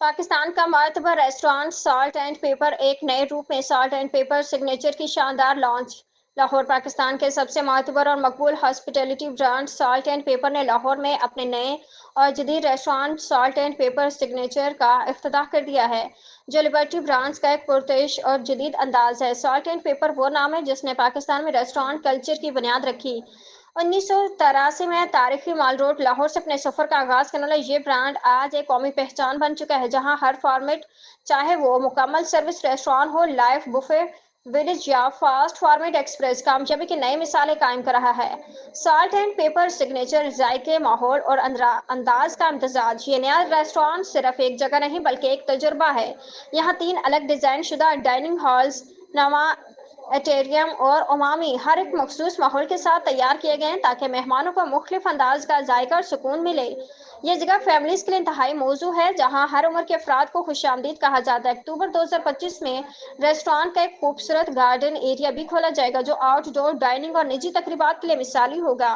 पाकिस्तान का मर्तबा restaurant salt and paper एक नए रूप में सॉल्ट एंड पेपर सिग्नेचर की शानदार लॉन्च। लाहौर पाकिस्तान के सबसे मातबर और मकबूल hospitality brand salt and paper ने लाहौर में अपने नए और जदीद restaurant salt and paper signature का इफ्तिताह कर दिया है, जो लिबर्टी ब्रांड्स का एक पुरतश और जदीद अंदाज है। सॉल्ट एंड पेपर वो नाम है जिसने पाकिस्तान में रेस्टोरेंट कल्चर की बुनियाद रखी। 1983 में तारीखी माल रोड लाहौर से अपने सफर का आगाज करने वाला ये ब्रांड आज एक कौमी पहचान बन चुका है, जहां हर फॉर्मेट, चाहे वो मुकम्मल सर्विस रेस्टोरेंट हो, लाइव बुफे विलेज या फास्ट फॉर्मेट एक्सप्रेस, कामयाबी की नई मिसालें कायम कर रहा है। सॉल्ट एंड पेपर सिग्नेचर जायके, माहौल और अंदाज का इम्तजाज। ये नया रेस्टोरेंट सिर्फ एक जगह नहीं बल्कि एक तजुर्बा है। यहाँ 3 अलग डिजाइन शुदा डाइनिंग हॉल्स, नवा एटेरियम और उमामी हर एक मखसूस माहौल के साथ तैयार किए गए हैं ताकि मेहमानों को मुख्तलिफ अंदाज का जायका और सुकून मिले। ये जगह फैमिलीज के लिए इंतहाई मौजू है, जहां हर उम्र के अफराद को खुशामदीद कहा जाता है। अक्टूबर 2025 में रेस्टोरेंट का एक खूबसूरत गार्डन एरिया भी खोला जाएगा, जो आउटडोर डाइनिंग और निजी तकरीबात के लिए मिसाली होगा।